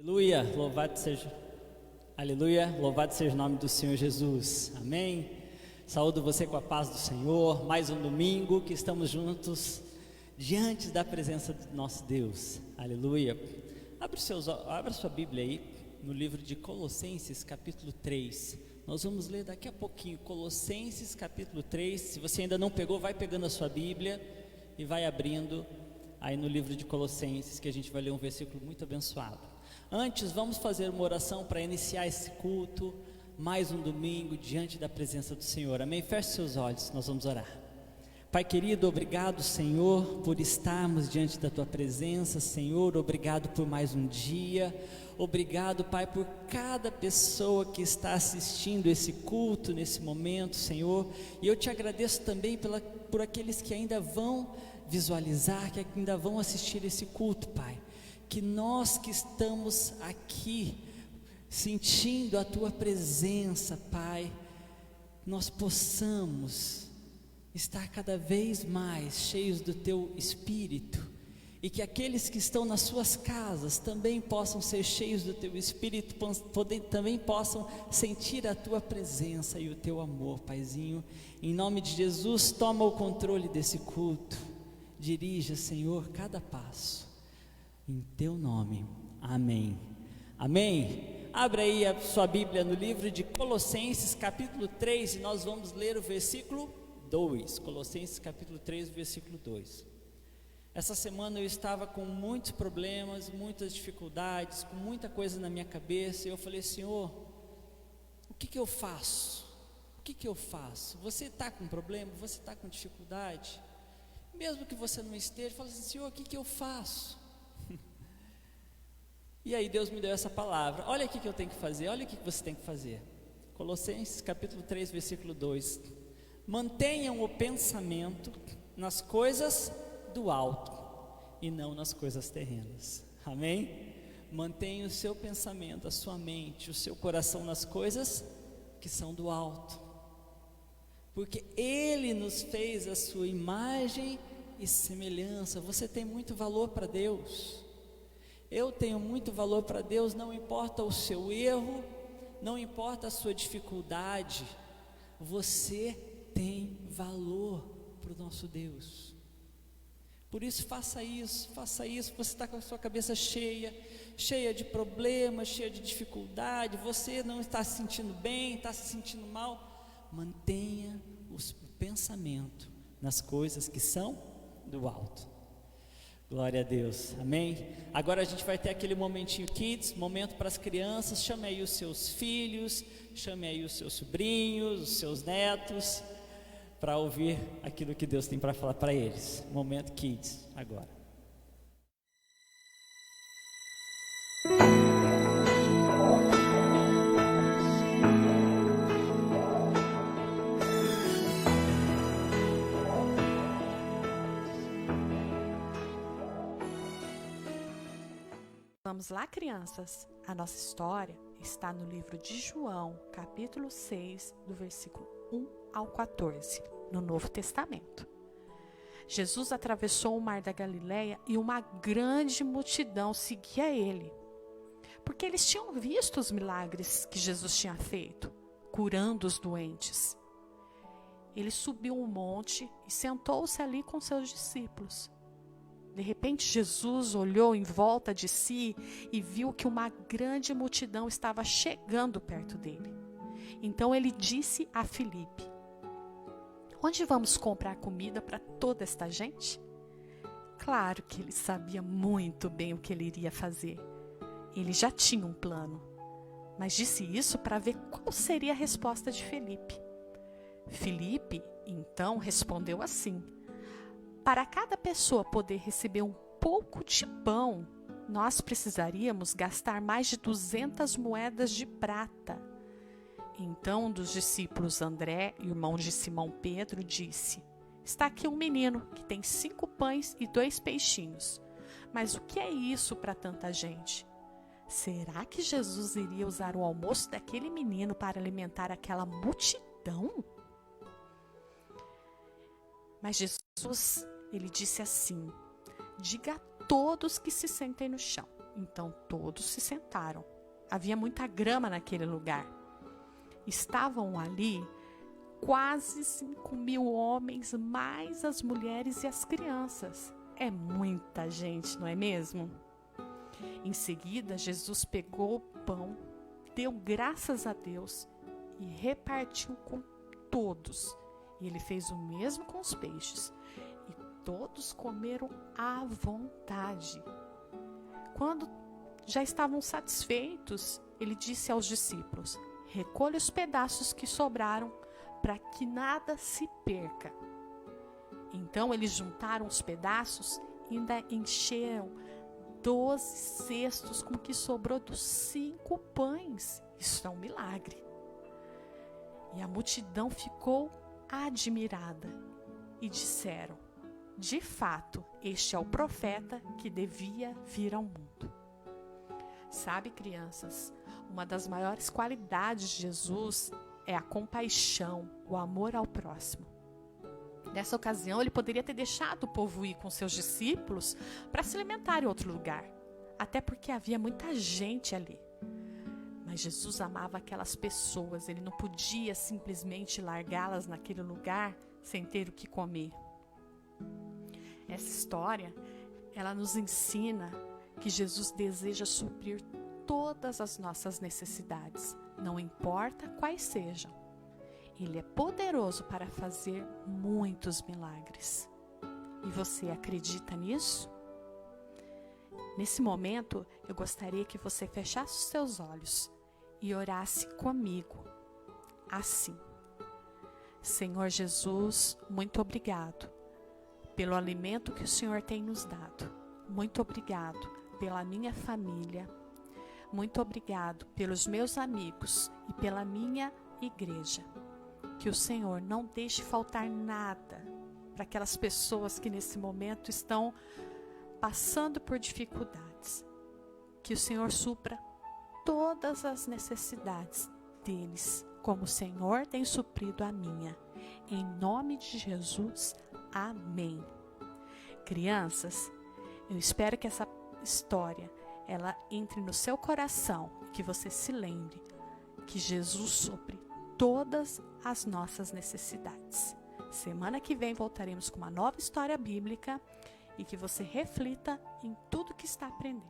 Aleluia, louvado seja o nome do Senhor Jesus, amém? Saúdo você com a paz do Senhor, mais um domingo que estamos juntos diante da presença do nosso Deus, aleluia. Abra sua Bíblia aí, no livro de Colossenses capítulo 3, nós vamos ler daqui a pouquinho, Colossenses capítulo 3, se você ainda não pegou, vai pegando a sua Bíblia e vai abrindo aí no livro de Colossenses, que a gente vai ler um versículo muito abençoado. Antes, vamos fazer uma oração para iniciar esse culto, mais um domingo diante da presença do Senhor, amém? Feche seus olhos, nós vamos orar. Pai querido, obrigado, Senhor, por estarmos diante da Tua presença, Senhor, obrigado por mais um dia, obrigado, Pai, por cada pessoa que está assistindo esse culto nesse momento, Senhor, e eu Te agradeço também por aqueles que ainda vão visualizar, que ainda vão assistir esse culto, Pai, que nós que estamos aqui, sentindo a Tua presença, Pai, nós possamos estar cada vez mais cheios do Teu Espírito, e que aqueles que estão nas suas casas também possam ser cheios do Teu Espírito, também possam sentir a Tua presença e o Teu amor, Paizinho. Em nome de Jesus, toma o controle desse culto, dirija, Senhor, cada passo, em Teu nome, amém, amém. Abra aí a sua Bíblia no livro de Colossenses capítulo 3, e nós vamos ler o versículo 2, Colossenses capítulo 3, versículo 2. Essa semana eu estava com muitos problemas, muitas dificuldades, com muita coisa na minha cabeça, e eu falei: Senhor, o que eu faço? O que eu faço? Você está com problema? Você está com dificuldade? Mesmo que você não esteja, fala assim: Senhor, o que eu faço? E aí Deus me deu essa palavra: olha o que eu tenho que fazer, olha o que você tem que fazer. Colossenses capítulo 3, versículo 2: mantenham o pensamento nas coisas do alto e não nas coisas terrenas, amém? Mantenha o seu pensamento, a sua mente, o seu coração nas coisas que são do alto, porque Ele nos fez a sua imagem e semelhança. Você tem muito valor para Deus, eu tenho muito valor para Deus, não importa o seu erro, não importa a sua dificuldade, você tem valor para o nosso Deus. Por isso faça isso, você está com a sua cabeça cheia de problemas, cheia de dificuldade, você não está se sentindo bem, está se sentindo mal, mantenha o pensamento nas coisas que são do alto. Glória a Deus, amém? Agora a gente vai ter aquele momentinho kids, momento para as crianças. Chame aí os seus filhos, chame aí os seus sobrinhos, os seus netos, para ouvir aquilo que Deus tem para falar para eles. Momento kids, agora. Vamos lá, crianças? A nossa história está no livro de João, capítulo 6, do versículo 1 ao 14, no Novo Testamento. Jesus atravessou o mar da Galileia e uma grande multidão seguia ele, porque eles tinham visto os milagres que Jesus tinha feito, curando os doentes. Ele subiu um monte e sentou-se ali com seus discípulos. De repente, Jesus olhou em volta de si e viu que uma grande multidão estava chegando perto dele. Então ele disse a Filipe: onde vamos comprar comida para toda esta gente? Claro que ele sabia muito bem o que ele iria fazer. Ele já tinha um plano, mas disse isso para ver qual seria a resposta de Filipe. Filipe, então, respondeu assim: para cada pessoa poder receber um pouco de pão, nós precisaríamos gastar mais de 200 moedas de prata. Então um dos discípulos, André, irmão de Simão Pedro, disse: está aqui um menino que tem 5 pães e 2 peixinhos. Mas o que é isso para tanta gente? Será que Jesus iria usar o almoço daquele menino para alimentar aquela multidão? Mas Jesus, ele disse assim: diga a todos que se sentem no chão. Então todos se sentaram. Havia muita grama naquele lugar. Estavam ali quase 5.000 homens, mais as mulheres e as crianças. É muita gente, não é mesmo? Em seguida, Jesus pegou o pão, deu graças a Deus e repartiu com todos. E ele fez o mesmo com os peixes. E todos comeram à vontade. Quando já estavam satisfeitos, ele disse aos discípulos: recolha os pedaços que sobraram, para que nada se perca. Então eles juntaram os pedaços e ainda encheram 12 cestos com o que sobrou dos 5 pães. Isso é um milagre. E a multidão ficou admirada e disseram: de fato, este é o profeta que devia vir ao mundo. Sabe, crianças, uma das maiores qualidades de Jesus é a compaixão, o amor ao próximo. Nessa ocasião, ele poderia ter deixado o povo ir com seus discípulos para se alimentar em outro lugar, até porque havia muita gente ali. Mas Jesus amava aquelas pessoas, ele não podia simplesmente largá-las naquele lugar sem ter o que comer. Essa história, ela nos ensina que Jesus deseja suprir todas as nossas necessidades, não importa quais sejam. Ele é poderoso para fazer muitos milagres. E você acredita nisso? Nesse momento, eu gostaria que você fechasse os seus olhos e orasse comigo, assim: Senhor Jesus, muito obrigado pelo alimento que o Senhor tem nos dado. Muito obrigado pela minha família. Muito obrigado pelos meus amigos e pela minha igreja. Que o Senhor não deixe faltar nada para aquelas pessoas que nesse momento estão passando por dificuldades. Que o Senhor supra todas as necessidades deles, como o Senhor tem suprido a minha. Em nome de Jesus, amém. Crianças, eu espero que essa história ela entre no seu coração, que você se lembre que Jesus supre todas as nossas necessidades. Semana que vem voltaremos com uma nova história bíblica e que você reflita em tudo que está aprendendo.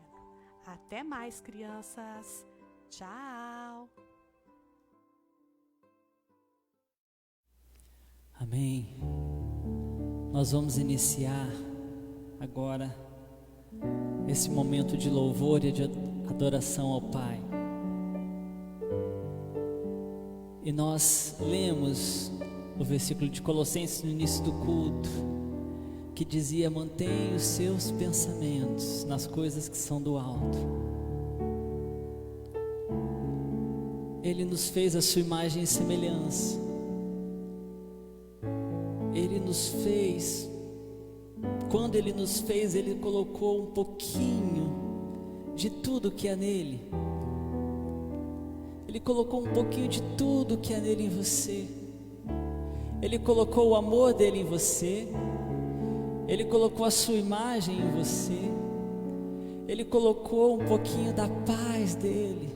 Até mais, crianças. Tchau. Amém. Nós vamos iniciar agora esse momento de louvor e de adoração ao Pai. E nós lemos o versículo de Colossenses no início do culto, que dizia: mantenha os seus pensamentos nas coisas que são do alto. Ele nos fez a sua imagem e semelhança. Ele nos fez, quando Ele nos fez, Ele colocou um pouquinho de tudo que há nele. Ele colocou um pouquinho de tudo que há nele em você. Ele colocou o amor dele em você. Ele colocou a sua imagem em você. Ele colocou um pouquinho da paz dele.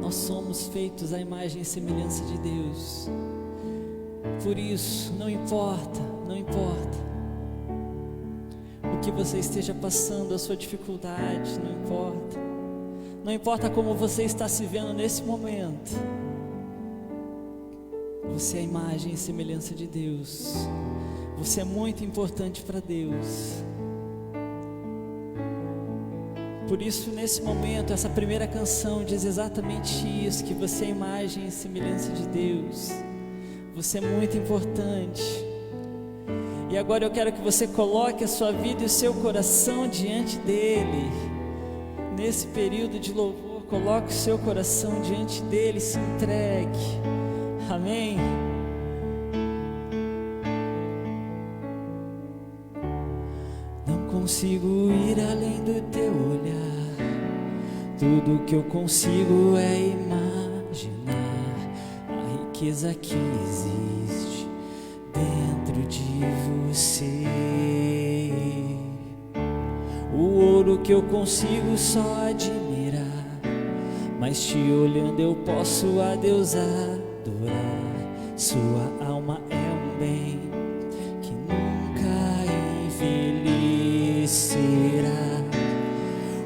Nós somos feitos à imagem e semelhança de Deus. Por isso, não importa o que você esteja passando, a sua dificuldade, não importa como você está se vendo nesse momento, você é a imagem e semelhança de Deus. Você é muito importante para Deus. Por isso, nesse momento, essa primeira canção diz exatamente isso, que você é a imagem e semelhança de Deus. Você é muito importante. E agora eu quero que você coloque a sua vida e o seu coração diante dele. Nesse período de louvor, coloque o seu coração diante dele, se entregue. Amém? Não consigo ir além do teu olhar. Tudo que eu consigo é imaginar a riqueza que existe dentro de você. ouro que eu consigo só admirar, mas te olhando eu posso a Deus adorar. Sua alma é um bem que nunca envelhecerá.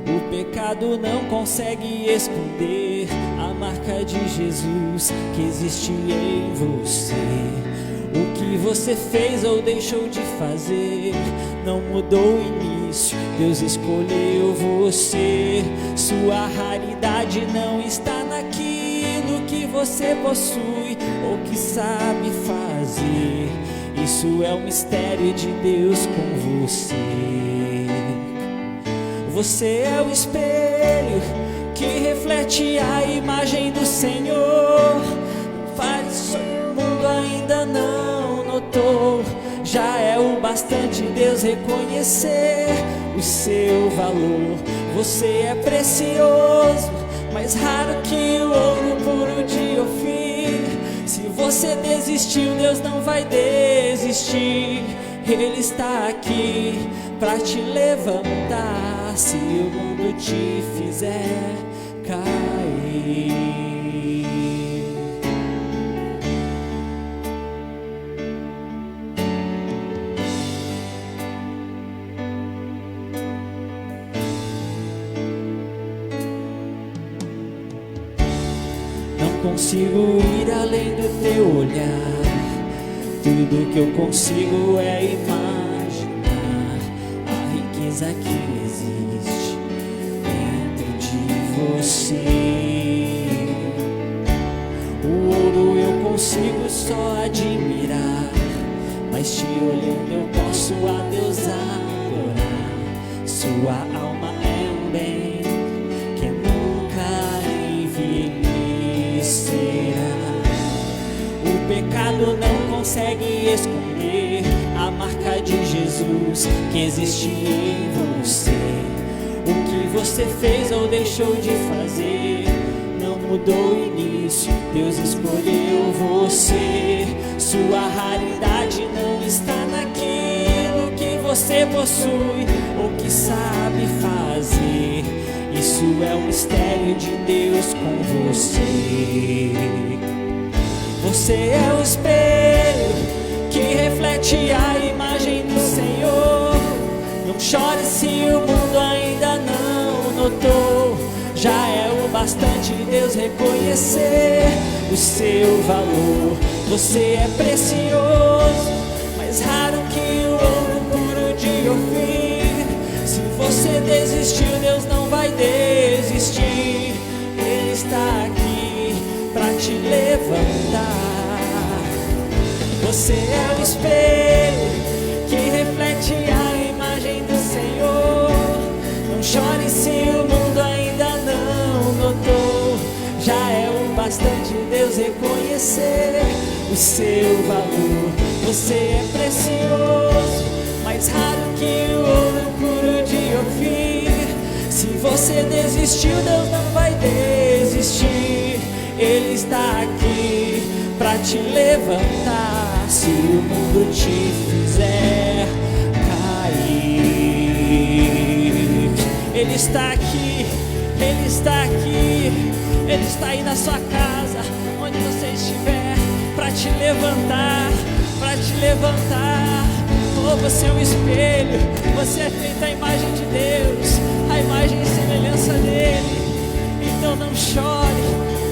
O pecado não consegue esconder a marca de Jesus que existe em você. O que você fez ou deixou de fazer não mudou o início, Deus escolheu você. Sua raridade não está naquilo que você possui ou que sabe fazer. Isso é o mistério de Deus com você. Você é o espelho que reflete a imagem do Senhor. Faz o mundo ainda não notou, já é o bastante Deus reconhecer o seu valor. Você é precioso, mais raro que o ouro puro de Ofir. Se você desistiu, Deus não vai desistir. Ele está aqui para te levantar se o mundo te fizer cair. Não consigo ir além do teu olhar. Tudo que eu consigo é imaginar a riqueza que existe dentro de você. O ouro eu consigo só admirar, mas te olhando eu posso a Deus adorar. Sua alma é um bem que nunca envelhecerá. O pecado não consegue esconder a marca de Jesus que existe em você. O que você fez ou deixou de fazer não mudou o início, Deus escolheu você. Sua raridade não está naquilo que você possui ou que sabe fazer. Isso é o mistério de Deus com você. Você é o espelho que reflete a imagem do Senhor. Não chore se o mundo ainda não notou, já é o bastante Deus reconhecer o seu valor. Você é precioso, mais raro que o ouro puro de Ofir. Se você desistiu, Deus não vai desistir. Ele está aqui para te levantar. Você é o espelho que reflete a imagem do Senhor. Não chore se o mundo ainda não notou, já é o bastante Deus reconhecer o seu valor. Você é precioso, mais raro que o ouro puro de Ofir. Se você desistiu, Deus não vai desistir. Ele está aqui para te levantar se o mundo te fizer cair. Ele está aqui, Ele está aqui, Ele está aí na sua casa, onde você estiver, para te levantar, para te levantar. Oh, você é um espelho, você é feito à imagem de Deus, a imagem e semelhança dele. Então não chore,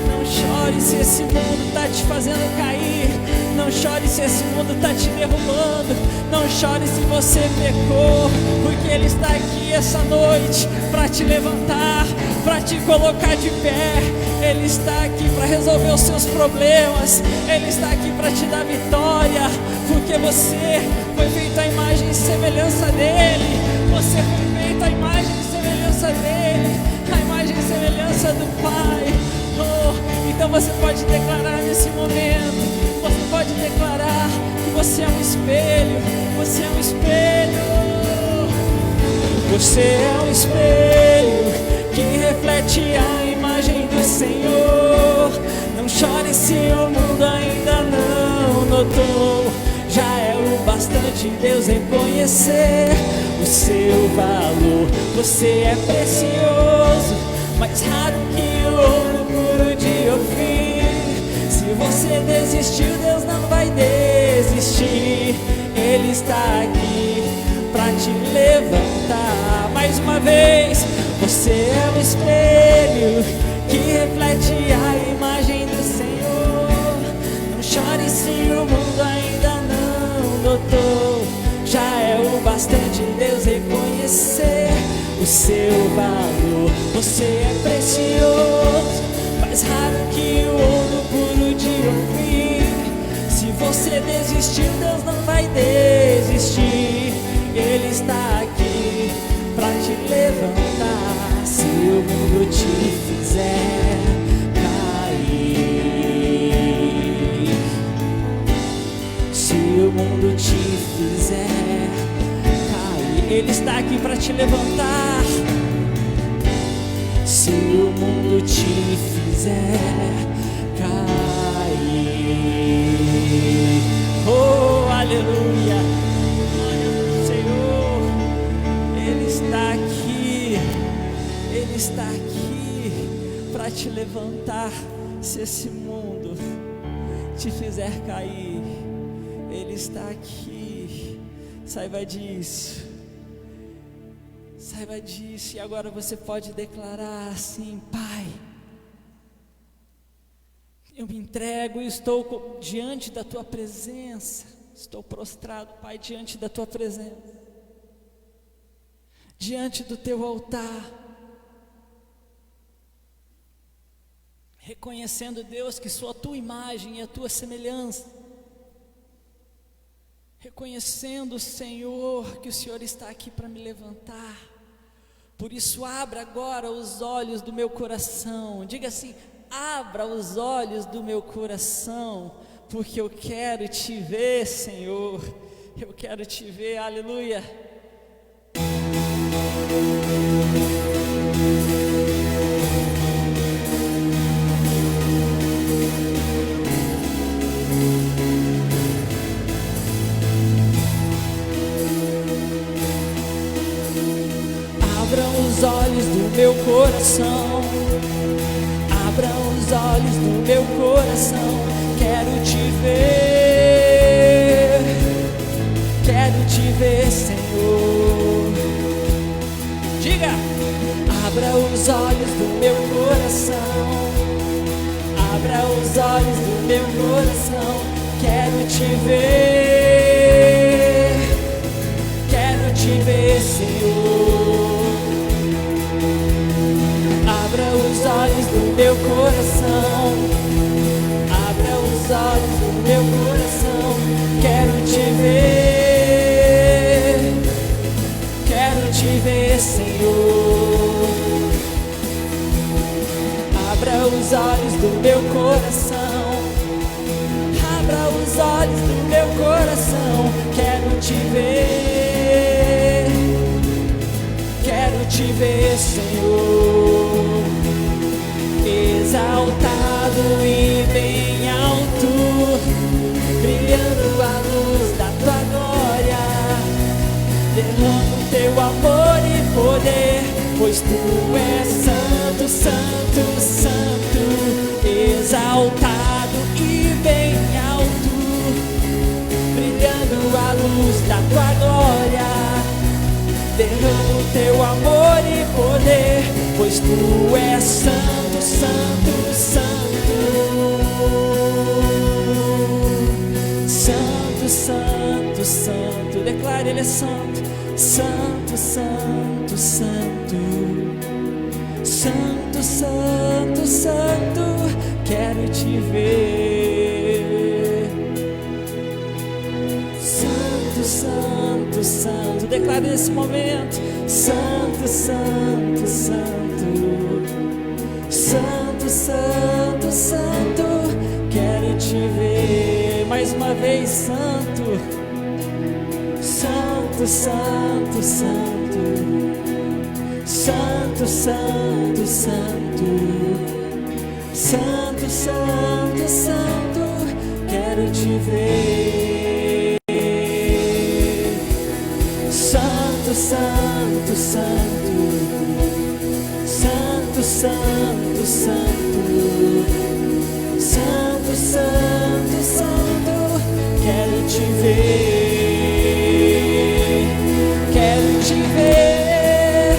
não chore se esse mundo está te fazendo cair. Não chore se esse mundo está te derrubando. Não chore se você pecou, porque Ele está aqui essa noite para te levantar, para te colocar de pé. Ele está aqui para resolver os seus problemas. Ele está aqui para te dar vitória, porque você foi feito à imagem e semelhança dEle. Você foi feito à imagem e semelhança dEle, à imagem e semelhança do Pai. Oh, então você pode declarar nesse momento, você pode declarar que você é um espelho, você é um espelho. Você é um espelho que reflete a imagem do Senhor. Não chore se o mundo ainda não notou, já é o bastante bastante, Deus, reconhecer o seu valor. Você é precioso, mais raro que o ouro puro de Ofir. Se você desistiu, Deus não vai desistir. Ele está aqui pra te levantar. Mais uma vez, você é um espelho que reflete a imagem do Senhor. Não chore se o mundo ainda não notou. Já é o bastante, Deus, reconhecer o seu valor. Você é precioso, mais raro que o ouro puro de Ofir. Se você desistiu, Deus não vai desistir. Ele está aqui pra te levantar. Se o mundo te fizer cair, se o mundo te fizer cair, Ele está aqui pra te levantar. Se o mundo te fizer cair, oh, aleluia, glória ao Senhor. Ele está aqui para te levantar. Se esse mundo te fizer cair, Ele está aqui. Saiba disso. Saiba disso. E agora você pode declarar assim: Pai, eu me entrego e estou diante da Tua presença. Estou prostrado, Pai, diante da Tua presença, diante do Teu altar, reconhecendo, Deus, que sou a Tua imagem e a Tua semelhança, reconhecendo, Senhor, que o Senhor está aqui para me levantar. Por isso, abra agora os olhos do meu coração. Diga assim: abra os olhos do meu coração, porque eu quero te ver, Senhor. Eu quero te ver, aleluia. Abram os olhos do meu coração, abram os olhos do meu coração. Quero te ver, Senhor. Diga: abra os olhos do meu coração, abra os olhos do meu coração. Quero te ver, Senhor. Abra os olhos do meu coração, abra os olhos do meu coração. Quero te ver, Senhor. Abra os olhos do meu coração, abra os olhos do meu coração. Quero te ver, Senhor. Exaltado e bem alto, brilhando a luz da Tua glória. Derrama o Teu amor e poder, pois Tu és santo, santo, santo. Exaltado e bem alto, brilhando a luz da Tua glória. Derrama o Teu amor e poder, pois Tu és santo, santo, santo. Santo, santo, santo. Declare: Ele é santo. Santo, santo, santo. Santo, santo, santo. Quero te ver. Santo, santo, santo. Declare nesse momento: santo, santo, santo. Santo, santo, santo. Quero te ver. Mais uma vez: santo. Santo, santo, santo. Santo, santo, santo. Santo, santo, santo. Quero te ver. santo, santo, santo, santo, santo, santo, santo, quero te ver, quero te ver,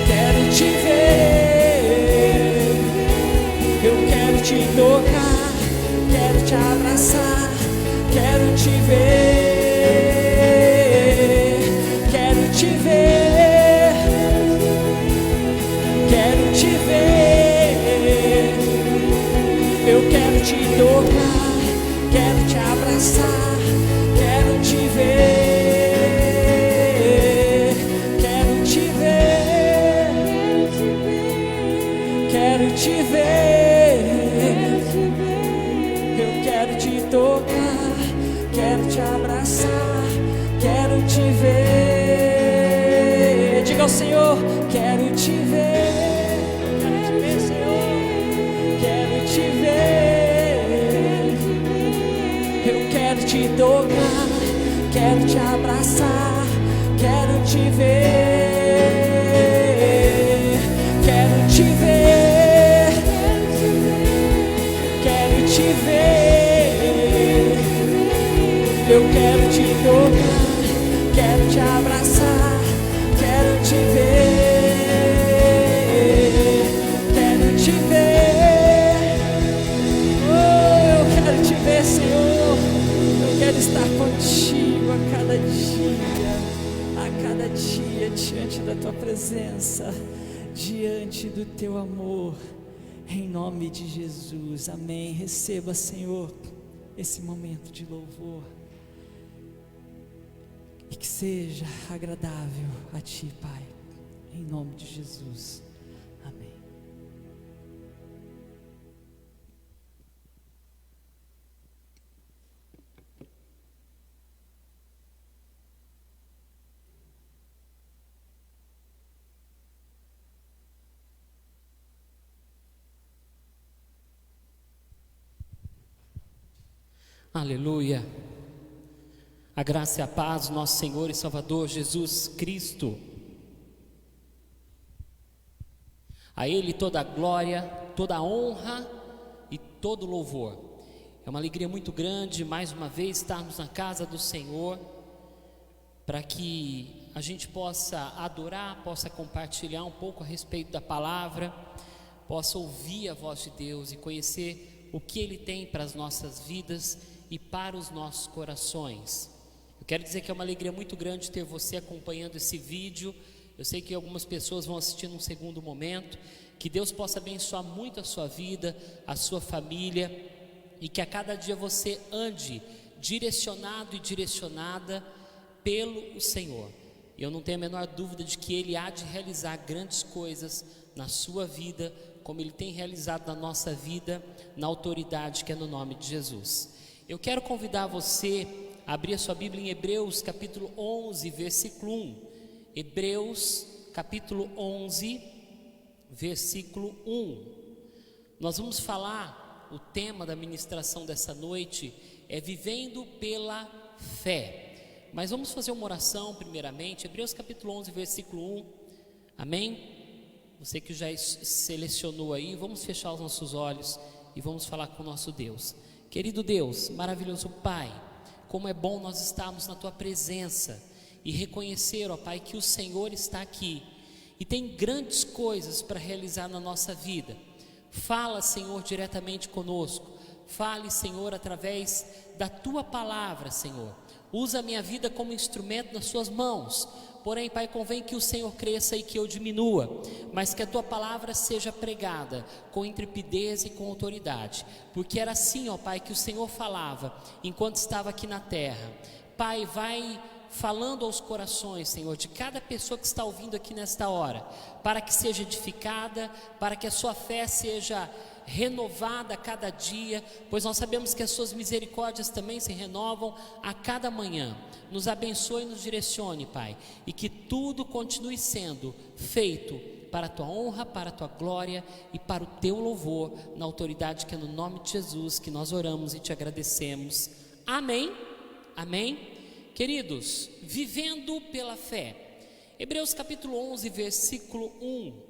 quero te ver, eu quero te tocar, quero te abraçar, quero te ver, quero te ver, quero te ver, eu quero te tocar, quero te abraçar, quero te ver, quero te ver, quero te ver, eu quero te tocar, quero te abraçar, quero te ver. Diga ao Senhor, quero te ver, Senhor, quero te ver, eu quero te tocar, quero te abraçar, quero te ver, quero te ver, quero te ver, eu quero te tocar, quero te abraçar, quero te ver, quero te ver, oh, eu quero te ver, Senhor, eu quero estar contigo a cada dia, diante da tua presença, diante do teu amor, em nome de Jesus, amém. Receba, Senhor, esse momento de louvor, e que seja agradável a Ti, Pai, em nome de Jesus, amém. Aleluia. A graça e a paz do nosso Senhor e Salvador Jesus Cristo. A Ele toda a glória, toda a honra e todo o louvor. É uma alegria muito grande mais uma vez estarmos na casa do Senhor, para que a gente possa adorar, possa compartilhar um pouco a respeito da palavra, possa ouvir a voz de Deus e conhecer o que Ele tem para as nossas vidas e para os nossos corações. Eu quero dizer que é uma alegria muito grande ter você acompanhando esse vídeo. Eu sei que algumas pessoas vão assistir num segundo momento. Que Deus possa abençoar muito a sua vida, a sua família, e que a cada dia você ande direcionado e direcionada pelo Senhor. E eu não tenho a menor dúvida de que Ele há de realizar grandes coisas na sua vida, como Ele tem realizado na nossa vida, na autoridade que é no nome de Jesus. Eu quero convidar você a abrir a sua Bíblia em Hebreus capítulo 11, versículo 1. Hebreus capítulo 11, versículo 1. Nós vamos falar, o tema da ministração dessa noite é vivendo pela fé. Mas vamos fazer uma oração primeiramente. Hebreus capítulo 11, versículo 1. Amém? Você que já selecionou aí, vamos fechar os nossos olhos e vamos falar com o nosso Deus. Querido Deus, maravilhoso Pai, como é bom nós estarmos na Tua presença e reconhecer, ó Pai, que o Senhor está aqui e tem grandes coisas para realizar na nossa vida. Fala, Senhor, diretamente conosco. Fale, Senhor, através da Tua palavra, Senhor. Usa a minha vida como instrumento nas Suas mãos. Porém, Pai, convém que o Senhor cresça e que eu diminua, mas que a Tua palavra seja pregada com intrepidez e com autoridade, porque era assim, ó Pai, que o Senhor falava enquanto estava aqui na terra. Pai, vai falando aos corações, Senhor, de cada pessoa que está ouvindo aqui nesta hora, para que seja edificada, para que a sua fé seja renovada a cada dia, pois nós sabemos que as suas misericórdias também se renovam a cada manhã. Nos abençoe e nos direcione, Pai, e que tudo continue sendo feito para a Tua honra, para a Tua glória e para o Teu louvor, na autoridade que é no nome de Jesus que nós oramos e Te agradecemos. Amém, amém. Queridos, vivendo pela fé. Hebreus capítulo 11, versículo 1.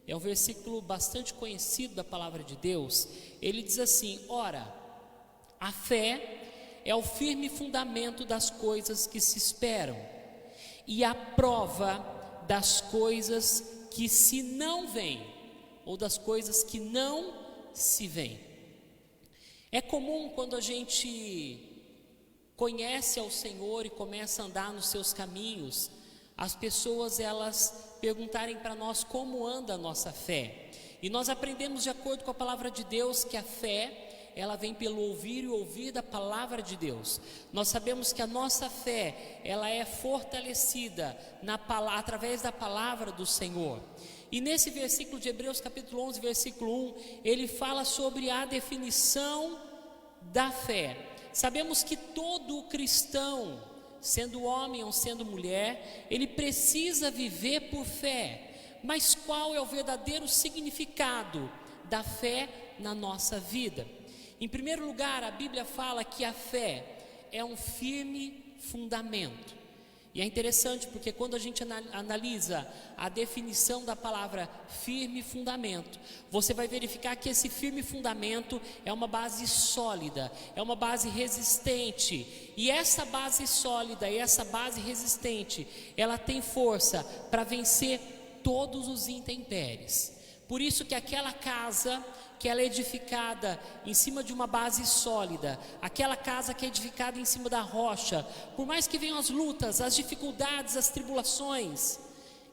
É um versículo bastante conhecido da palavra de Deus. Ele diz assim: ora, a fé é o firme fundamento das coisas que se esperam e a prova das coisas que se não veem, ou das coisas que não se veem. É comum quando a gente conhece ao Senhor e começa a andar nos seus caminhos, as pessoas elas perguntarem para nós como anda a nossa fé. E nós aprendemos de acordo com a palavra de Deus que a fé, ela vem pelo ouvir e ouvir da palavra de Deus. Nós sabemos que a nossa fé, ela é fortalecida através da palavra do Senhor. E nesse versículo de Hebreus capítulo 11, versículo 1, ele fala sobre a definição da fé. Sabemos que todo cristão, sendo homem ou sendo mulher, ele precisa viver por fé. Mas qual é o verdadeiro significado da fé na nossa vida? Em primeiro lugar, a Bíblia fala que a fé é um firme fundamento. E é interessante porque quando a gente analisa a definição da palavra firme fundamento, você vai verificar que esse firme fundamento é uma base sólida, é uma base resistente. E essa base sólida e essa base resistente, ela tem força para vencer todos os intempéries. Por isso que aquela casa que ela é edificada em cima de uma base sólida, aquela casa que é edificada em cima da rocha, por mais que venham as lutas, as dificuldades, as tribulações,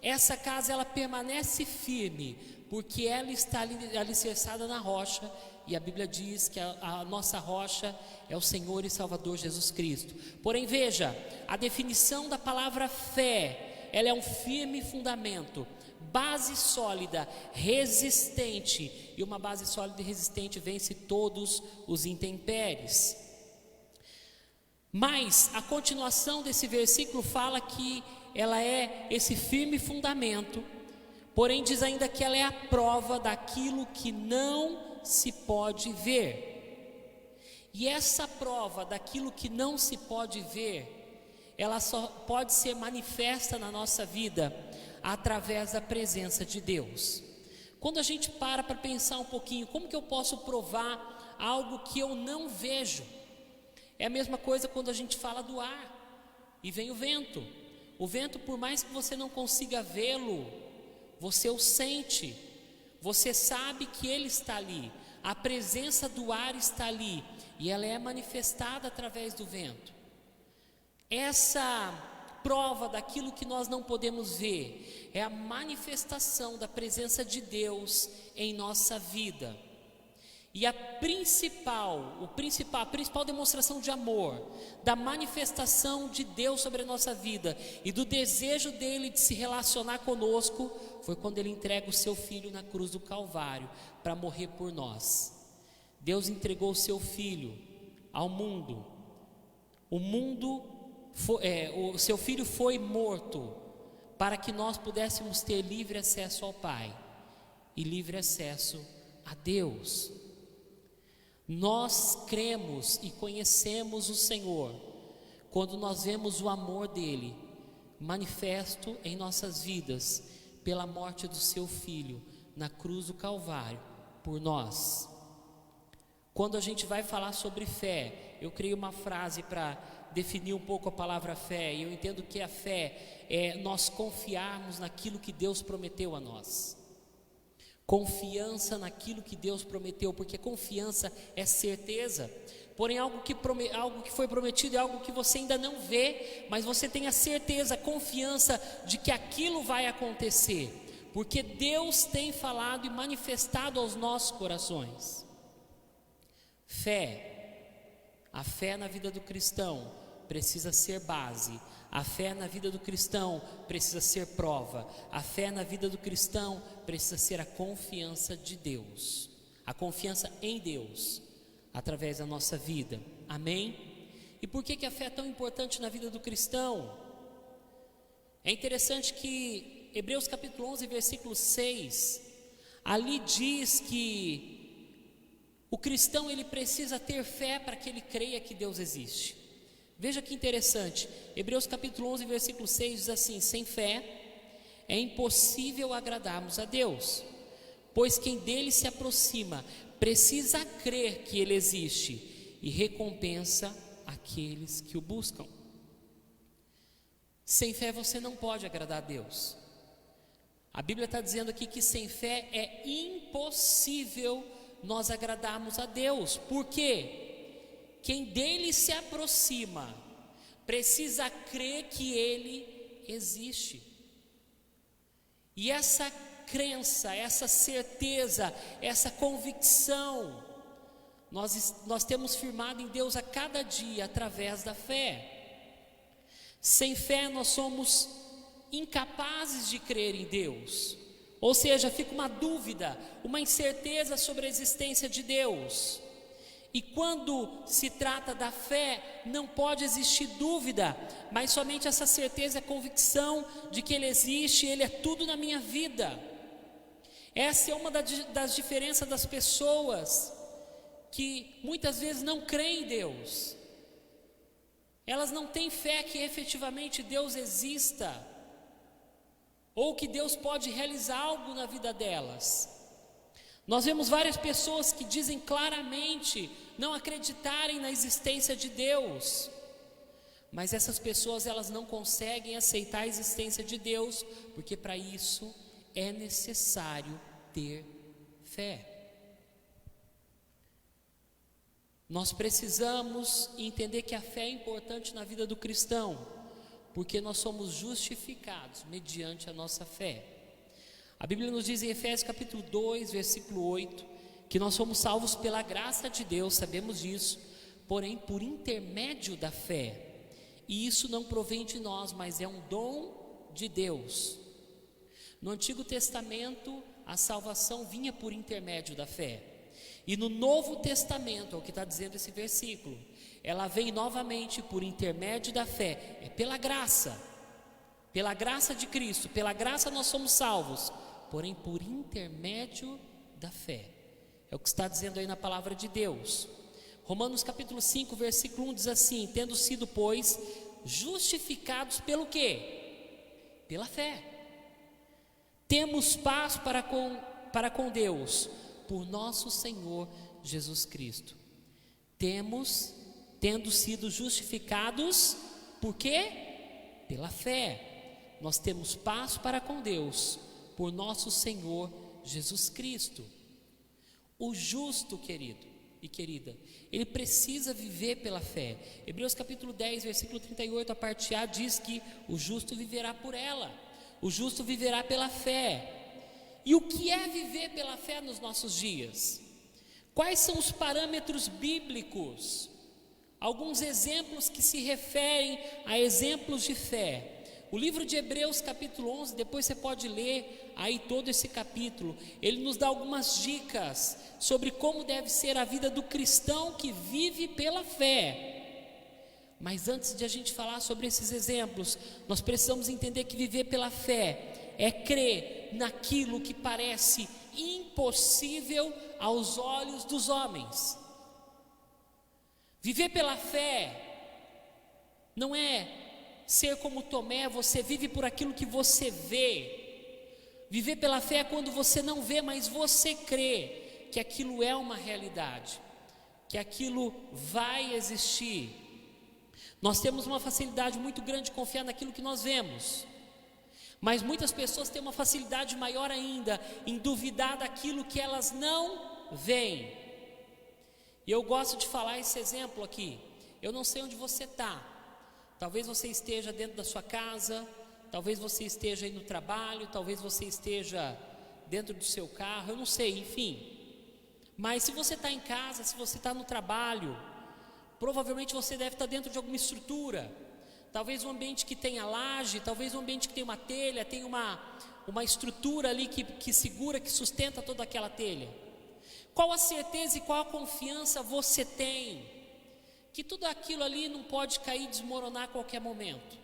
essa casa ela permanece firme, porque ela está alicerçada na rocha, e a Bíblia diz que a nossa rocha é o Senhor e Salvador Jesus Cristo. Porém, veja, a definição da palavra fé, ela é um firme fundamento, base sólida, resistente, e uma base sólida e resistente vence todos os intempéries. Mas a continuação desse versículo fala que ela é esse firme fundamento, porém diz ainda que ela é a prova daquilo que não se pode ver. E essa prova daquilo que não se pode ver, ela só pode ser manifesta na nossa vida através da presença de Deus. Quando a gente para pensar um pouquinho, como que eu posso provar algo que eu não vejo? É a mesma coisa quando a gente fala do ar e vem o vento. O vento, por mais que você não consiga vê-lo, você o sente, você sabe que ele está ali, a presença do ar está ali e ela é manifestada através do vento. Essa prova daquilo que nós não podemos ver é a manifestação da presença de Deus em nossa vida. E a principal demonstração de amor, da manifestação de Deus sobre a nossa vida e do desejo dele de se relacionar conosco, foi quando ele entrega o seu filho na cruz do Calvário para morrer por nós. Deus entregou o seu filho ao mundo. O seu filho foi morto para que nós pudéssemos ter livre acesso ao Pai e livre acesso a Deus. Nós cremos e conhecemos o Senhor quando nós vemos o amor dele manifesto em nossas vidas pela morte do seu filho na cruz do Calvário por nós. Quando a gente vai falar sobre fé, eu criei uma frase para definir um pouco a palavra fé, e eu entendo que a fé é nós confiarmos naquilo que Deus prometeu a nós. Confiança naquilo que Deus prometeu, porque confiança é certeza. Porém, algo que foi prometido é algo que você ainda não vê, mas você tem a certeza, a confiança de que aquilo vai acontecer, porque Deus tem falado e manifestado aos nossos corações. A fé na vida do cristão precisa ser base, a fé na vida do cristão precisa ser prova, a fé na vida do cristão precisa ser a confiança de Deus, a confiança em Deus, através da nossa vida, amém? E por que a fé é tão importante na vida do cristão? É interessante que Hebreus capítulo 11, versículo 6, ali diz que o cristão ele precisa ter fé para que ele creia que Deus existe. Veja que interessante, Hebreus capítulo 11, versículo 6 diz assim: sem fé é impossível agradarmos a Deus, pois quem dele se aproxima precisa crer que ele existe e recompensa aqueles que o buscam. Sem fé você não pode agradar a Deus. A Bíblia está dizendo aqui que sem fé é impossível nós agradarmos a Deus. Por quê? Quem dele se aproxima precisa crer que ele existe. E essa crença, essa certeza, essa convicção, nós temos firmado em Deus a cada dia através da fé. Sem fé nós somos incapazes de crer em Deus, ou seja, fica uma dúvida, uma incerteza sobre a existência de Deus. E quando se trata da fé, não pode existir dúvida, mas somente essa certeza, a convicção de que Ele existe, Ele é tudo na minha vida. Essa é uma das diferenças das pessoas que muitas vezes não creem em Deus. Elas não têm fé que efetivamente Deus exista, ou que Deus pode realizar algo na vida delas. Nós vemos várias pessoas que dizem claramente não acreditarem na existência de Deus, mas essas pessoas elas não conseguem aceitar a existência de Deus, porque para isso é necessário ter fé. Nós precisamos entender que a fé é importante na vida do cristão, porque nós somos justificados mediante a nossa fé. A Bíblia nos diz em Efésios capítulo 2, versículo 8, que nós somos salvos pela graça de Deus, sabemos disso, porém por intermédio da fé. E isso não provém de nós, mas é um dom de Deus. No Antigo Testamento, a salvação vinha por intermédio da fé. E no Novo Testamento, é o que está dizendo esse versículo, ela vem novamente por intermédio da fé, é pela graça de Cristo, pela graça nós somos salvos, porém por intermédio da fé. É o que está dizendo aí na palavra de Deus. Romanos capítulo 5, versículo 1 diz assim: tendo sido, pois, justificados pelo quê? Pela fé. Temos paz para com Deus, por nosso Senhor Jesus Cristo. Tendo sido justificados, por quê? Pela fé. Nós temos paz para com Deus, por nosso Senhor Jesus Cristo. O justo, querido e querida, ele precisa viver pela fé. Hebreus capítulo 10, versículo 38, a parte A, diz que o justo viverá por ela. O justo viverá pela fé. E o que é viver pela fé nos nossos dias? Quais são os parâmetros bíblicos? Alguns exemplos que se referem a exemplos de fé. O livro de Hebreus capítulo 11, depois você pode ler aí todo esse capítulo. Ele nos dá algumas dicas sobre como deve ser a vida do cristão que vive pela fé. Mas antes de a gente falar sobre esses exemplos, nós precisamos entender que viver pela fé é crer naquilo que parece impossível aos olhos dos homens. Viver pela fé não é ser como Tomé, você vive por aquilo que você vê. Viver pela fé é quando você não vê, mas você crê que aquilo é uma realidade, que aquilo vai existir. Nós temos uma facilidade muito grande de confiar naquilo que nós vemos, mas muitas pessoas têm uma facilidade maior ainda em duvidar daquilo que elas não veem. E eu gosto de falar esse exemplo aqui. Eu não sei onde você está. Talvez você esteja dentro da sua casa, talvez você esteja aí no trabalho, talvez você esteja dentro do seu carro, eu não sei, enfim. Mas se você está em casa, se você está no trabalho, provavelmente você deve estar dentro de alguma estrutura. Talvez um ambiente que tenha laje, talvez um ambiente que tenha uma telha, tenha uma estrutura ali que segura, que sustenta toda aquela telha. Qual a certeza e qual a confiança você tem que tudo aquilo ali não pode cair e desmoronar a qualquer momento?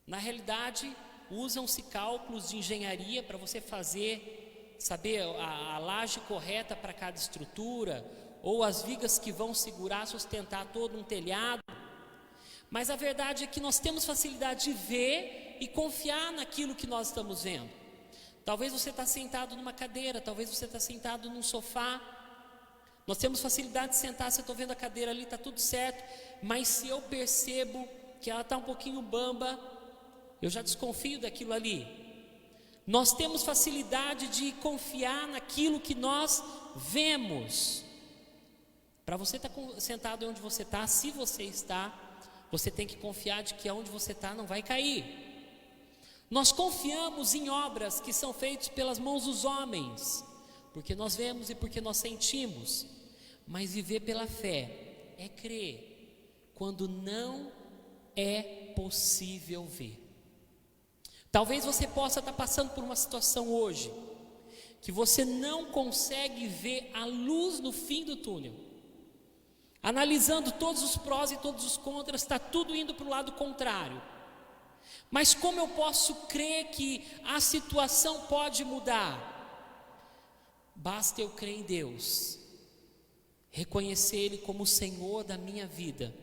Na realidade, usam-se cálculos de engenharia para você saber a laje correta para cada estrutura, ou as vigas que vão segurar, sustentar todo um telhado. Mas a verdade é que nós temos facilidade de ver e confiar naquilo que nós estamos vendo. Talvez você está sentado numa cadeira, talvez você está sentado num sofá. Nós temos facilidade de sentar, se eu estou vendo a cadeira ali, está tudo certo. Mas se eu percebo que ela está um pouquinho bamba, eu já desconfio daquilo ali. Nós temos facilidade de confiar naquilo que nós vemos. Para você estar sentado onde você está, se você está, você tem que confiar de que aonde você está não vai cair. Nós confiamos em obras que são feitas pelas mãos dos homens, porque nós vemos e porque nós sentimos. Mas viver pela fé é crer quando não é possível ver. Talvez você possa estar passando por uma situação hoje que você não consegue ver a luz no fim do túnel. Analisando todos os prós e todos os contras, está tudo indo para o lado contrário. Mas como eu posso crer que a situação pode mudar? Basta eu crer em Deus, reconhecer Ele como o Senhor da minha vida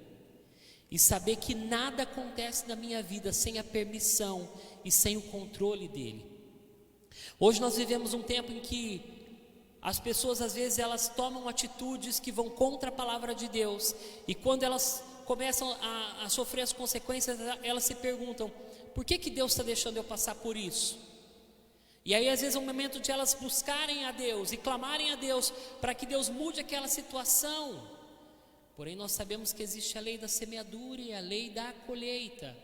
e saber que nada acontece na minha vida sem a permissão e sem o controle dEle. Hoje nós vivemos um tempo em que as pessoas às vezes elas tomam atitudes que vão contra a palavra de Deus, e quando elas começam a sofrer as consequências, elas se perguntam: por que Deus está deixando eu passar por isso? E aí às vezes é um momento de elas buscarem a Deus e clamarem a Deus para que Deus mude aquela situação. Porém nós sabemos que existe a lei da semeadura e a lei da colheita.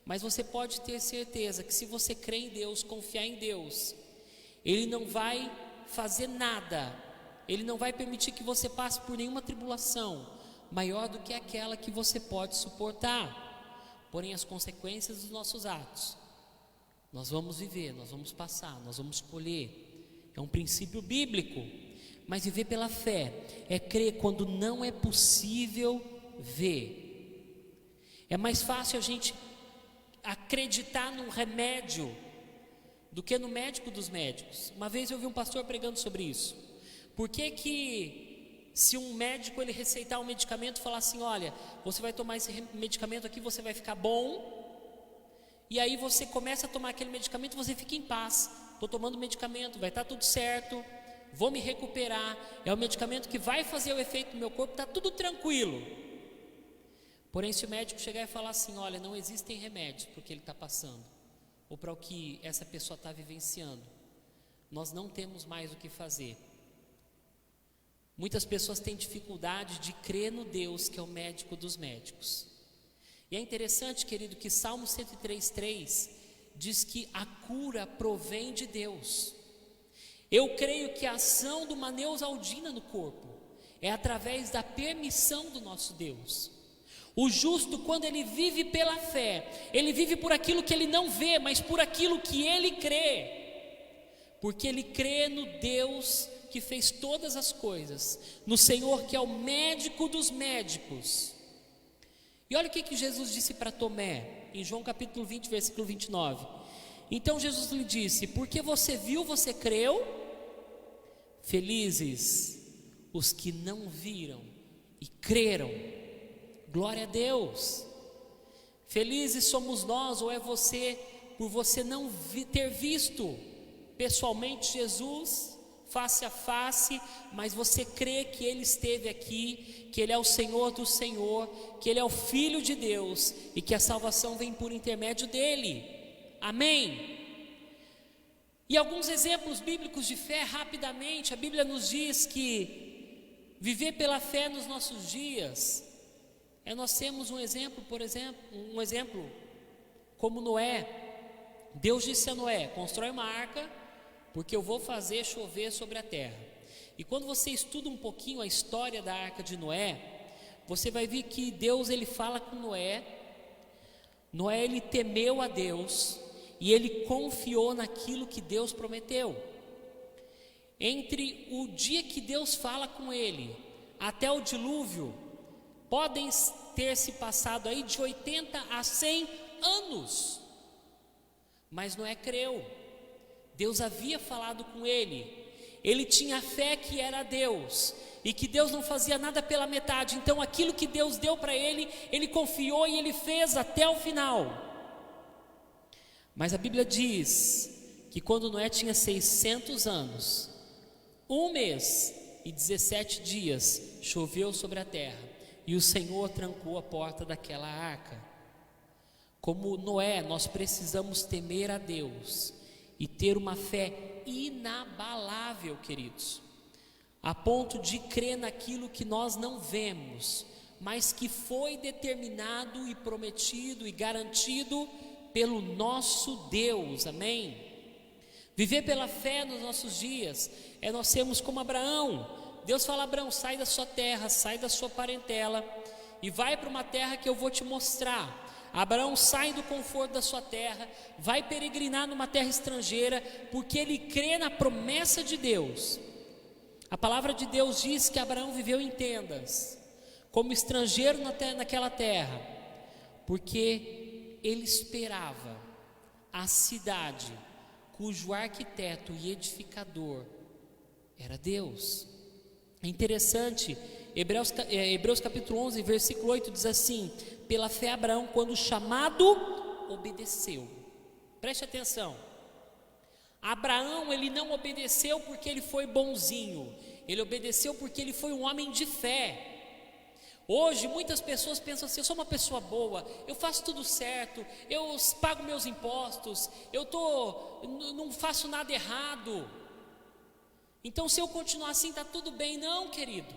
Mas você pode ter certeza que se você crer em Deus, confiar em Deus, Ele não vai fazer nada, Ele não vai permitir que você passe por nenhuma tribulação maior do que aquela que você pode suportar. Porém as consequências dos nossos atos nós vamos viver, nós vamos passar, nós vamos colher. É um princípio bíblico. Mas viver pela fé é crer quando não é possível ver. É mais fácil a gente acreditar num remédio do que no médico dos médicos. Uma vez eu vi um pastor pregando sobre isso. Por que se um médico ele receitar um medicamento e falar assim: olha, você vai tomar esse medicamento aqui, você vai ficar bom, e aí você começa a tomar aquele medicamento e você fica em paz. Estou tomando medicamento, vai estar tudo certo, vou me recuperar, é o medicamento que vai fazer o efeito no meu corpo, está tudo tranquilo. Porém, se o médico chegar e falar assim: olha, não existem remédios para o que ele está passando, ou para o que essa pessoa está vivenciando, nós não temos mais o que fazer. Muitas pessoas têm dificuldade de crer no Deus que é o médico dos médicos. E é interessante, querido, que Salmo 103:3 diz que a cura provém de Deus. Eu creio que a ação de uma Neusaldina no corpo é através da permissão do nosso Deus. O justo, quando ele vive pela fé, ele vive por aquilo que ele não vê, mas por aquilo que ele crê. Porque ele crê no Deus que fez todas as coisas, no Senhor que é o médico dos médicos. E olha o que Jesus disse para Tomé, em João capítulo 20, versículo 29. Então Jesus lhe disse: porque você viu, você creu? Felizes os que não viram e creram. Glória a Deus. Felizes somos nós, ou é você, por você não ter visto pessoalmente Jesus face a face, mas você crê que Ele esteve aqui, que Ele é o Senhor do Senhor, que Ele é o Filho de Deus e que a salvação vem por intermédio dEle. Amém? E alguns exemplos bíblicos de fé, rapidamente. A Bíblia nos diz que viver pela fé nos nossos dias nós temos um exemplo, por exemplo, como Noé. Deus disse a Noé: constrói uma arca, porque eu vou fazer chover sobre a terra. E quando você estuda um pouquinho a história da arca de Noé, você vai ver que Deus ele fala com Noé. Noé ele temeu a Deus e ele confiou naquilo que Deus prometeu. Entre o dia que Deus fala com ele até o dilúvio, podem ter se passado aí de 80 a 100 anos. Mas Noé creu. Deus havia falado com ele. ele tinha fé que era Deus e que Deus não fazia nada pela metade. Então aquilo que Deus deu para ele, ele confiou e ele fez até o final. Mas a Bíblia diz que quando Noé tinha 600 anos, 1 mês e 17 dias, choveu sobre a terra e o Senhor trancou a porta daquela arca. Como Noé, nós precisamos temer a Deus e ter uma fé inabalável, queridos, a ponto de crer naquilo que nós não vemos, mas que foi determinado e prometido e garantido pelo nosso Deus, amém? Viver pela fé nos nossos dias é nós sermos como Abraão. Deus fala: Abraão, sai da sua terra, sai da sua parentela e vai para uma terra que eu vou te mostrar. Abraão sai do conforto da sua terra, vai peregrinar numa terra estrangeira, porque ele crê na promessa de Deus. A palavra de Deus diz que Abraão viveu em tendas, como estrangeiro naquela terra, porque ele esperava a cidade cujo arquiteto e edificador era Deus. É interessante, Hebreus capítulo 11, versículo 8 diz assim: pela fé Abraão, quando chamado, obedeceu. Preste atenção, Abraão, ele não obedeceu porque ele foi bonzinho, ele obedeceu porque ele foi um homem de fé. Hoje muitas pessoas pensam assim: eu sou uma pessoa boa, eu faço tudo certo, eu pago meus impostos, não faço nada errado, então se eu continuar assim está tudo bem. Não, querido,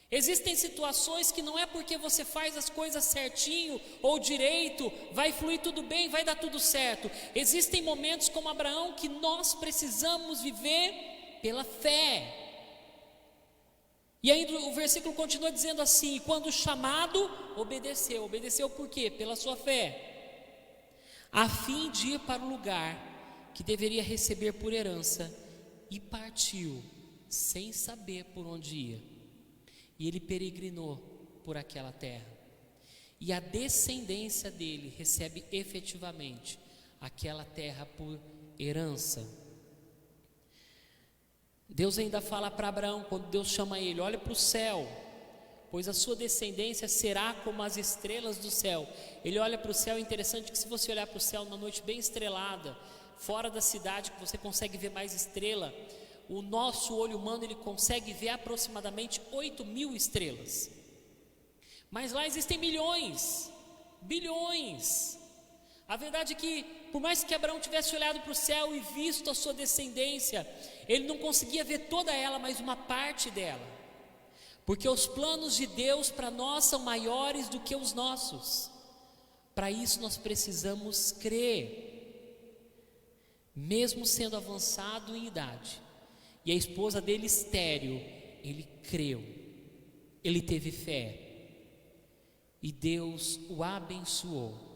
existem situações que não é porque você faz as coisas certinho ou direito, vai fluir tudo bem, vai dar tudo certo. Existem momentos como Abraão que nós precisamos viver pela fé. E ainda o versículo continua dizendo assim: quando chamado, obedeceu. Obedeceu por quê? Pela sua fé, a fim de ir para o lugar que deveria receber por herança, e partiu sem saber por onde ia. E ele peregrinou por aquela terra, e a descendência dele recebe efetivamente aquela terra por herança. Deus ainda fala para Abraão, quando Deus chama ele: olha para o céu, pois a sua descendência será como as estrelas do céu. Ele olha para o céu. É interessante que se você olhar para o céu numa noite bem estrelada, fora da cidade, que você consegue ver mais estrela, o nosso olho humano ele consegue ver aproximadamente 8.000 estrelas, mas lá existem milhões, bilhões. A verdade é que, por mais que Abraão tivesse olhado para o céu e visto a sua descendência, ele não conseguia ver toda ela, mas uma parte dela, porque os planos de Deus para nós são maiores do que os nossos. Para isso nós precisamos crer. Mesmo sendo avançado em idade, e a esposa dele estéril, ele creu, ele teve fé, e Deus o abençoou.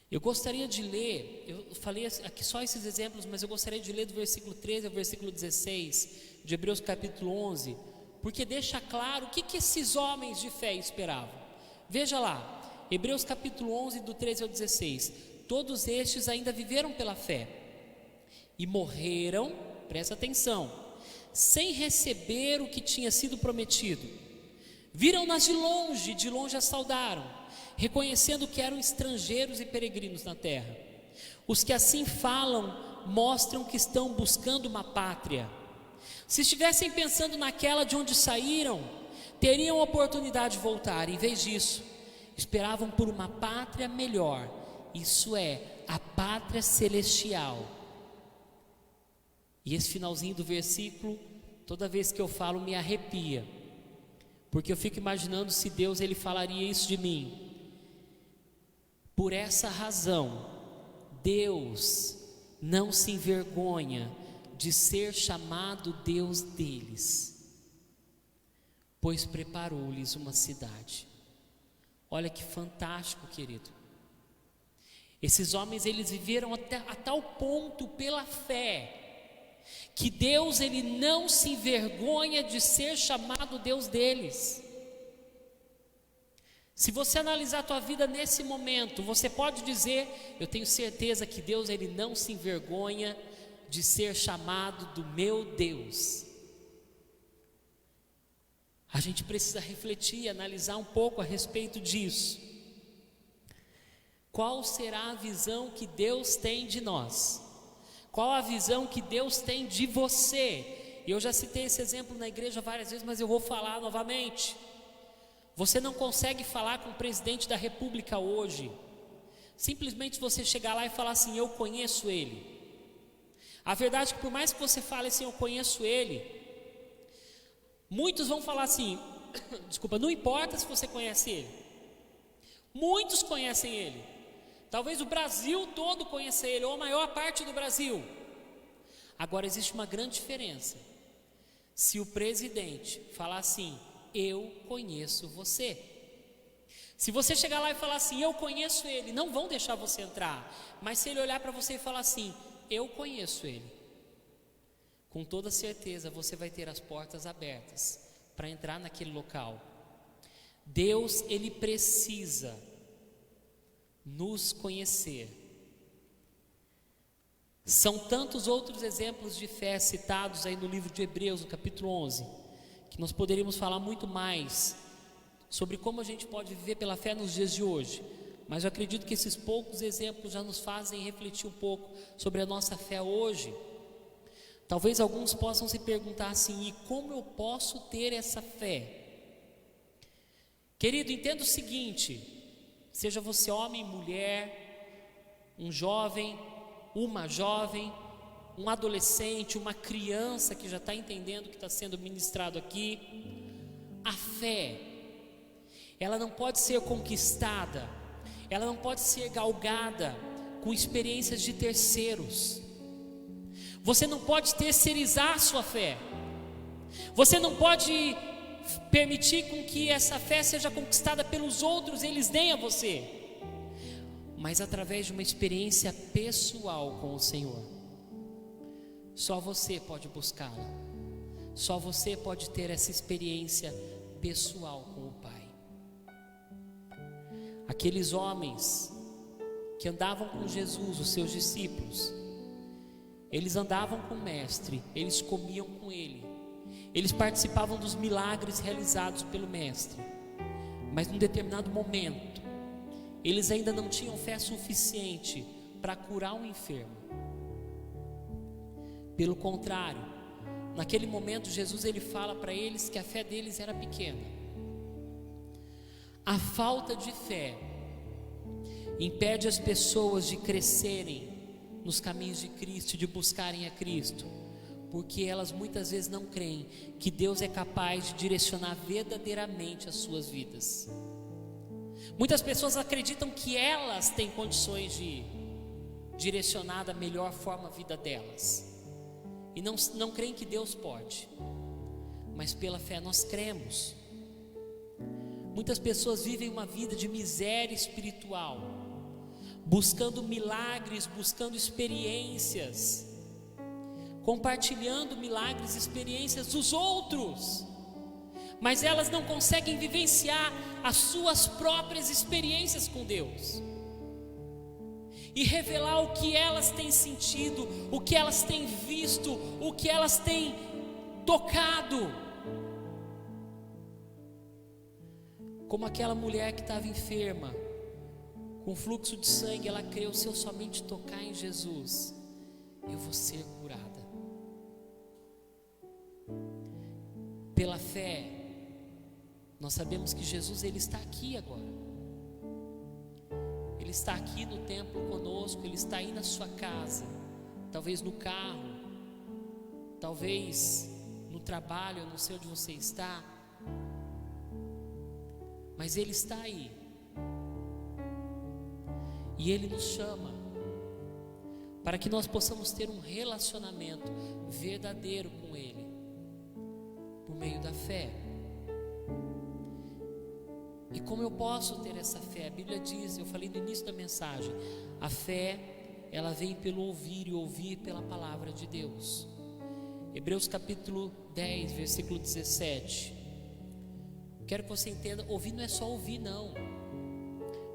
Eu gostaria de ler, eu falei aqui só esses exemplos, mas eu gostaria de ler do versículo 13 ao versículo 16 de Hebreus capítulo 11, porque deixa claro o que esses homens de fé esperavam. Veja lá, Hebreus capítulo 11, do 13 ao 16: todos estes ainda viveram pela fé e morreram, presta atenção, sem receber o que tinha sido prometido. Viram-nas de longe as saudaram, reconhecendo que eram estrangeiros e peregrinos na terra. Os que assim falam mostram que estão buscando uma pátria. Se estivessem pensando naquela de onde saíram, teriam a oportunidade de voltar. Em vez disso, esperavam por uma pátria melhor, isso é, a pátria celestial. E esse finalzinho do versículo, toda vez que eu falo, me arrepia, porque eu fico imaginando se Deus ele falaria isso de mim. Por essa razão, Deus não se envergonha de ser chamado Deus deles, pois preparou-lhes uma cidade. Olha que fantástico, querido. Esses homens, eles viveram a tal ponto pela fé, que Deus ele não se envergonha de ser chamado Deus deles. Se você analisar a tua vida nesse momento, você pode dizer: eu tenho certeza que Deus ele não se envergonha de ser chamado do meu Deus? A gente precisa refletir, analisar um pouco a respeito disso. Qual será a visão que Deus tem de nós? Qual a visão que Deus tem de você? Eu já citei esse exemplo na igreja várias vezes, mas eu vou falar novamente. Você não consegue falar com o presidente da república hoje, simplesmente você chegar lá e falar assim: eu conheço ele. A verdade é que por mais que você fale assim, eu conheço ele, muitos vão falar assim, desculpa, não importa se você conhece ele. Muitos conhecem ele. Talvez o Brasil todo conheça ele, ou a maior parte do Brasil. Agora existe uma grande diferença. Se o presidente falar assim: eu conheço você. Se você chegar lá e falar assim: eu conheço ele, não vão deixar você entrar. Mas se ele olhar para você e falar assim: eu conheço ele, com toda certeza você vai ter as portas abertas para entrar naquele local. Deus, ele precisa nos conhecer. São tantos outros exemplos de fé citados aí no livro de Hebreus, no capítulo 11, que nós poderíamos falar muito mais sobre como a gente pode viver pela fé nos dias de hoje. Mas eu acredito que esses poucos exemplos já nos fazem refletir um pouco sobre a nossa fé hoje. Talvez alguns possam se perguntar assim: e como eu posso ter essa fé? Querido, entenda o seguinte: seja você homem, mulher, um jovem, uma jovem, um adolescente, uma criança que já está entendendo o que está sendo ministrado aqui, a fé, ela não pode ser conquistada, ela não pode ser galgada com experiências de terceiros. Você não pode terceirizar a sua fé. Você não pode permitir com que essa fé seja conquistada pelos outros, eles deem a você, mas através de uma experiência pessoal com o Senhor. Só você pode buscá-la. Só você pode ter essa experiência pessoal com o Pai. Aqueles homens que andavam com Jesus, os seus discípulos, eles andavam com o Mestre, eles comiam com Ele, eles participavam dos milagres realizados pelo Mestre, mas num determinado momento, eles ainda não tinham fé suficiente para curar um enfermo. Pelo contrário, naquele momento Jesus ele fala para eles que a fé deles era pequena. A falta de fé impede as pessoas de crescerem nos caminhos de Cristo, de buscarem a Cristo, porque elas muitas vezes não creem que Deus é capaz de direcionar verdadeiramente as suas vidas. Muitas pessoas acreditam que elas têm condições de direcionar da melhor forma a vida delas, e não creem que Deus pode, mas pela fé nós cremos. Muitas pessoas vivem uma vida de miséria espiritual, buscando milagres, buscando experiências, compartilhando milagres e experiências dos outros, mas elas não conseguem vivenciar as suas próprias experiências com Deus e revelar o que elas têm sentido, o que elas têm visto, o que elas têm tocado. Como aquela mulher que estava enferma, com fluxo de sangue, ela creu: se eu somente tocar em Jesus, eu vou ser curada. Pela fé, nós sabemos que Jesus ele está aqui agora. Ele está aqui no templo conosco, Ele está aí na sua casa, talvez no carro, talvez no trabalho, eu não sei onde você está, mas Ele está aí, e Ele nos chama para que nós possamos ter um relacionamento verdadeiro com Ele, por meio da fé. E como eu posso ter essa fé? A Bíblia diz, eu falei no início da mensagem, a fé, ela vem pelo ouvir, e ouvir pela palavra de Deus. Hebreus capítulo 10, versículo 17. Quero que você entenda, ouvir não é só ouvir não,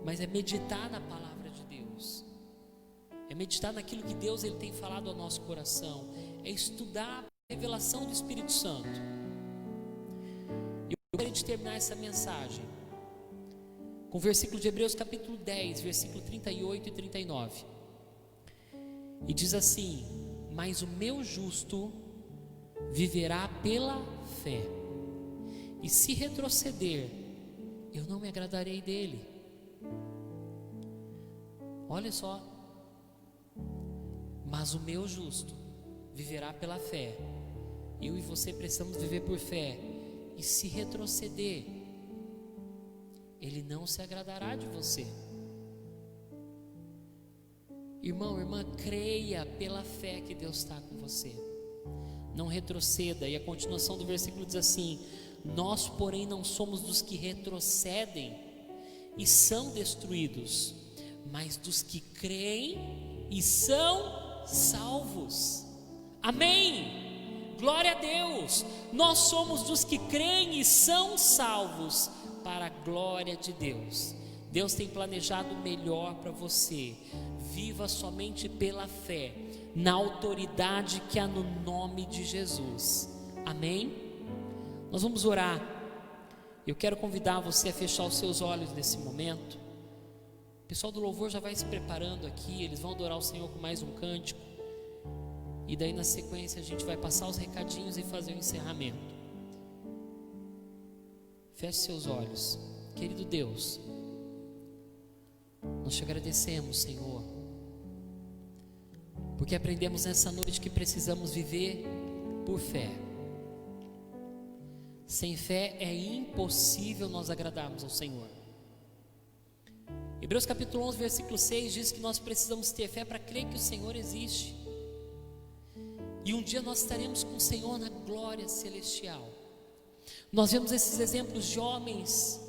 mas é meditar na palavra de Deus, é é meditar naquilo que Deus ele tem falado ao nosso coração, é estudar a revelação do Espírito Santo. Eu gostaria de terminar essa mensagem com o versículo de Hebreus capítulo 10, versículo 38 e 39. E diz assim: mas o meu justo viverá pela fé, e se retroceder, eu não me agradarei dele. Olha só, mas o meu justo viverá pela fé. Eu e você precisamos viver por fé, e se retroceder, ele não se agradará de você. Irmão, irmã, creia pela fé que Deus está com você, não retroceda. E a continuação do versículo diz assim: nós porém não somos dos que retrocedem e são destruídos, mas dos que creem e são salvos. Amém, glória a Deus. Nós somos dos que creem e são salvos para a glória de Deus. Deus tem planejado o melhor para você. Viva somente pela fé, na autoridade que há no nome de Jesus. Amém? Nós vamos orar. Eu quero convidar você a fechar os seus olhos nesse momento. O pessoal do louvor já vai se preparando aqui, eles vão adorar o Senhor com mais um cântico. E daí na sequência a gente vai passar os recadinhos e fazer o encerramento. Feche seus olhos. Querido Deus, nós te agradecemos, Senhor, porque aprendemos nessa noite que precisamos viver por fé. Sem fé é impossível nós agradarmos ao Senhor. Hebreus capítulo 11, versículo 6 diz que nós precisamos ter fé para crer que o Senhor existe. E um dia nós estaremos com o Senhor na glória celestial. Nós vemos esses exemplos de homens,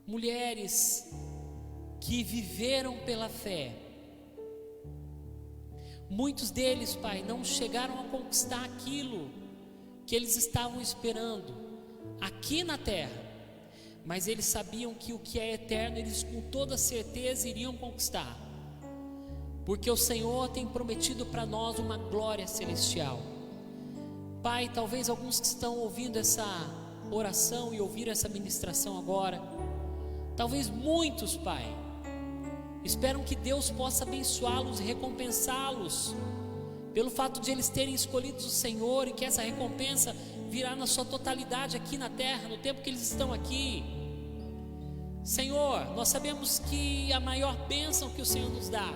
mulheres que viveram pela fé. Muitos deles, Pai, não chegaram a conquistar aquilo que eles estavam esperando aqui na terra, mas eles sabiam que o que é eterno eles com toda certeza iriam conquistar, porque o Senhor tem prometido para nós uma glória celestial. Pai, talvez alguns que estão ouvindo essa oração e ouviram essa ministração agora, talvez muitos, Pai, esperam que Deus possa abençoá-los e recompensá-los pelo fato de eles terem escolhido o Senhor, e que essa recompensa virá na sua totalidade aqui na terra, no tempo que eles estão aqui. Senhor, nós sabemos que a maior bênção que o Senhor nos dá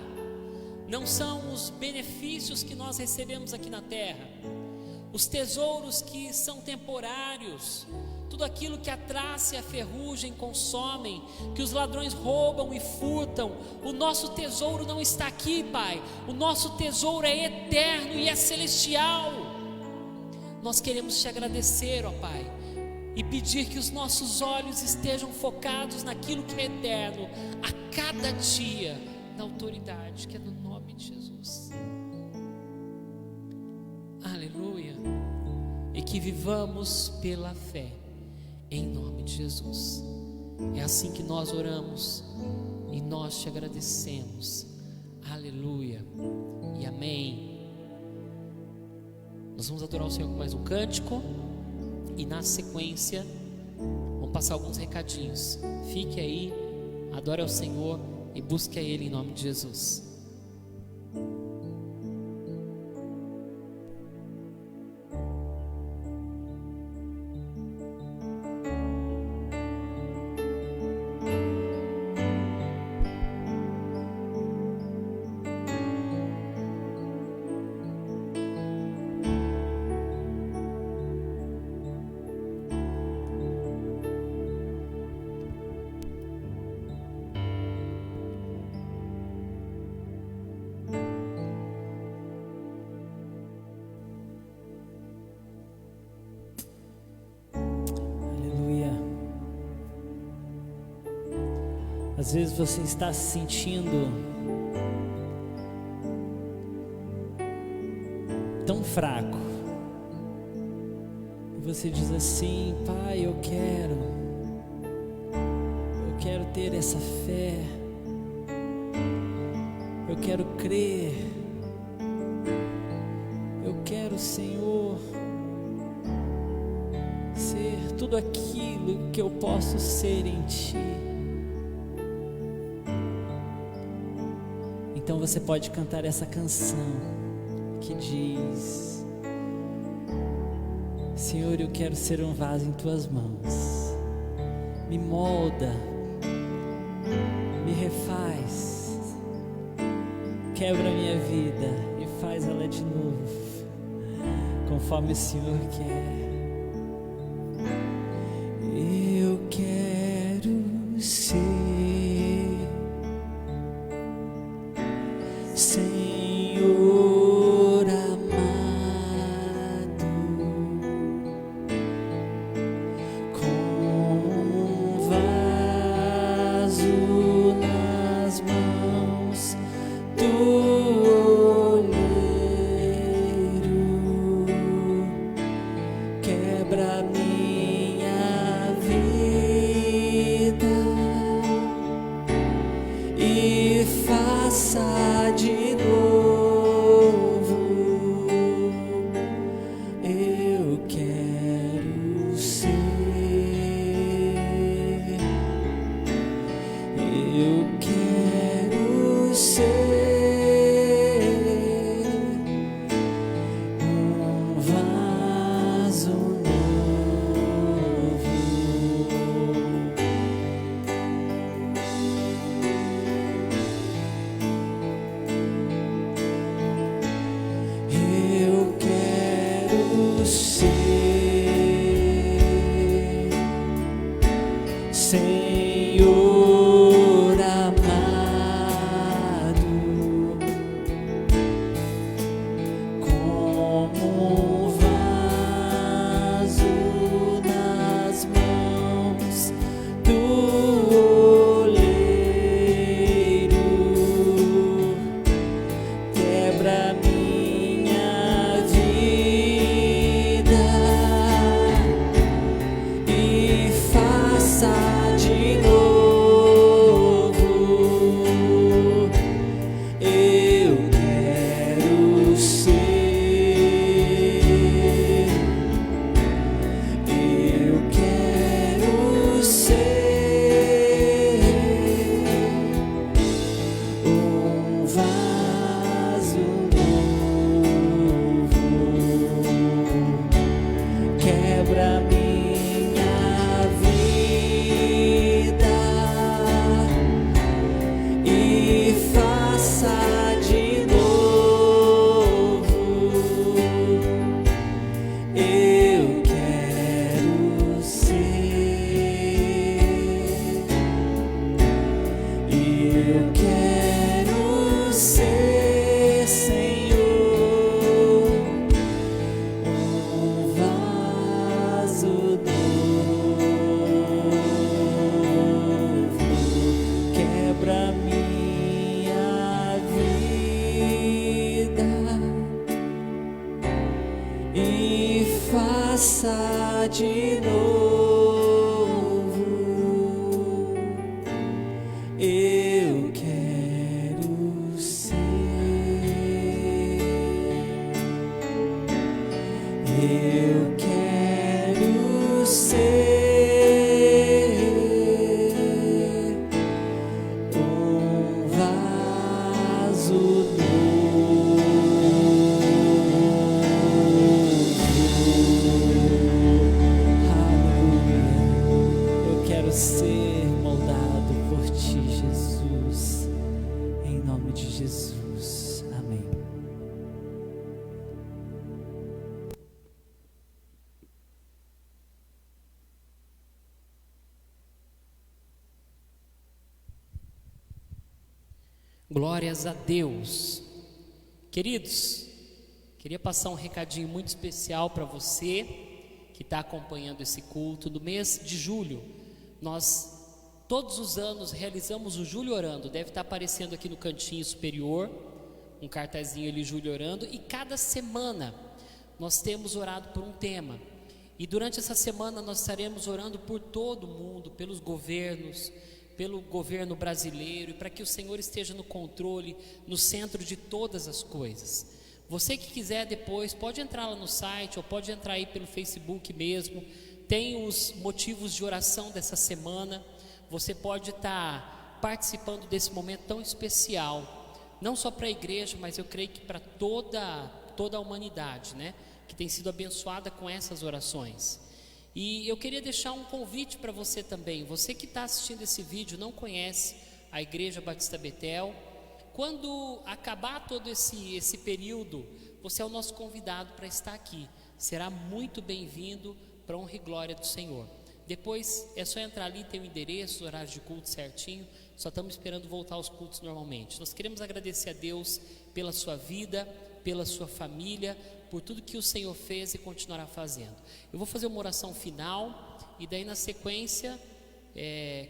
não são os benefícios que nós recebemos aqui na terra, os tesouros que são temporários, tudo aquilo que a traça e a ferrugem consomem, que os ladrões roubam e furtam. O nosso tesouro não está aqui, Pai. O nosso tesouro é eterno e é celestial. Nós queremos te agradecer, ó Pai, e pedir que os nossos olhos estejam focados naquilo que é eterno a cada dia, na autoridade que é no nome de Jesus. Aleluia. E que vivamos pela fé, em nome de Jesus. É assim que nós oramos e nós te agradecemos. Aleluia e amém. Nós vamos adorar o Senhor com mais um cântico, e na sequência vamos passar alguns recadinhos. Fique aí, adore ao Senhor e busque a Ele em nome de Jesus. Às vezes você está se sentindo tão fraco, e você diz assim: Pai, eu quero ter essa fé, Eu quero crer. Eu quero, Senhor, ser tudo aquilo que eu posso ser em Ti. Então você pode cantar essa canção que diz: Senhor, eu quero ser um vaso em Tuas mãos. Me molda, me refaz, quebra a minha vida e faz ela de novo, conforme o Senhor quer. Eu quero ser Senhor amado, com um vaso nas mãos do oleiro. Quebra minha vida e faça de novo. Eu quero ser, eu quero ser um vaso novo. Eu quero ser Senhor amado, como um vaso nas mãos do oleiro. Quebra minha vida e faça de novo. Eu quero ser, eu quero ser um vaso novo. Quebra minha vida e faça de novo. Eu quero ser, eu quero ser, Senhor, um vaso novo. Quebra minha vida e faça de novo. Eu quero ser, eu quero ser um vaso novo. Aleluia. Eu quero ser moldado por Ti, Jesus, em nome de Jesus. Amém. Glórias a Deus. Queridos, queria passar um recadinho muito especial para você que está acompanhando esse culto. Do mês de julho, nós todos os anos realizamos o Julho Orando. Deve estar aparecendo aqui no cantinho superior um cartazinho ali, Julho Orando. E cada semana nós temos orado por um tema. E durante essa semana nós estaremos orando por todo mundo, pelos governos, pelo governo brasileiro, e para que o Senhor esteja no controle, no centro de todas as coisas. Você que quiser depois, pode entrar lá no site, ou pode entrar aí pelo Facebook mesmo, tem os motivos de oração dessa semana. Você pode estar participando desse momento tão especial, não só para a igreja, mas eu creio que para toda a humanidade, né, que tem sido abençoada com essas orações. E eu queria deixar um convite para você também. Você que está assistindo esse vídeo, não conhece a Igreja Batista Betel, quando acabar todo esse período, você é o nosso convidado para estar aqui. Será muito bem-vindo para a honra e glória do Senhor. Depois é só entrar ali, tem o endereço, os horários de culto certinho. Só estamos esperando voltar aos cultos normalmente. Nós queremos agradecer a Deus pela sua vida, pela sua família, por tudo que o Senhor fez e continuará fazendo. Eu vou fazer uma oração final, e daí na sequência,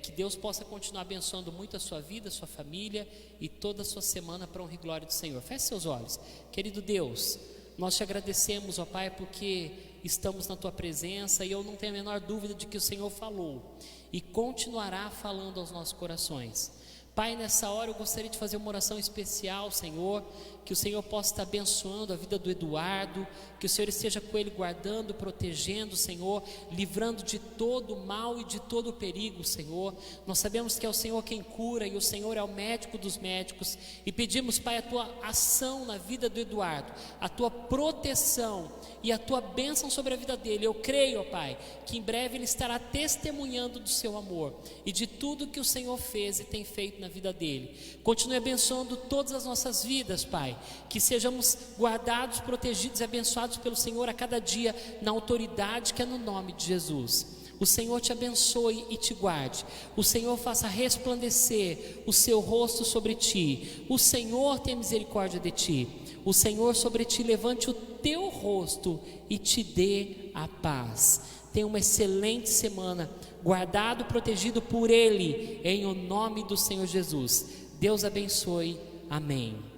que Deus possa continuar abençoando muito a sua vida, a sua família e toda a sua semana para a honra e glória do Senhor. Feche seus olhos. Querido Deus, nós te agradecemos, ó Pai, porque estamos na tua presença, e eu não tenho a menor dúvida de que o Senhor falou e continuará falando aos nossos corações. Pai, nessa hora eu gostaria de fazer uma oração especial, Senhor, que o Senhor possa estar abençoando a vida do Eduardo, que o Senhor esteja com ele guardando, protegendo, Senhor, livrando de todo o mal e de todo o perigo, Senhor. Nós sabemos que é o Senhor quem cura, e o Senhor é o médico dos médicos, e pedimos, Pai, a tua ação na vida do Eduardo, a tua proteção e a tua bênção sobre a vida dele. Eu creio, ó Pai, que em breve ele estará testemunhando do seu amor e de tudo que o Senhor fez e tem feito na vida dele. Continue abençoando todas as nossas vidas, Pai, que sejamos guardados, protegidos e abençoados pelo Senhor a cada dia, na autoridade que é no nome de Jesus. O Senhor te abençoe e te guarde. O Senhor faça resplandecer o seu rosto sobre ti. O Senhor tenha misericórdia de ti. O Senhor sobre ti levante o teu rosto e te dê a paz. Tenha uma excelente semana, guardado, protegido por Ele, em o nome do Senhor Jesus. Deus abençoe. Amém.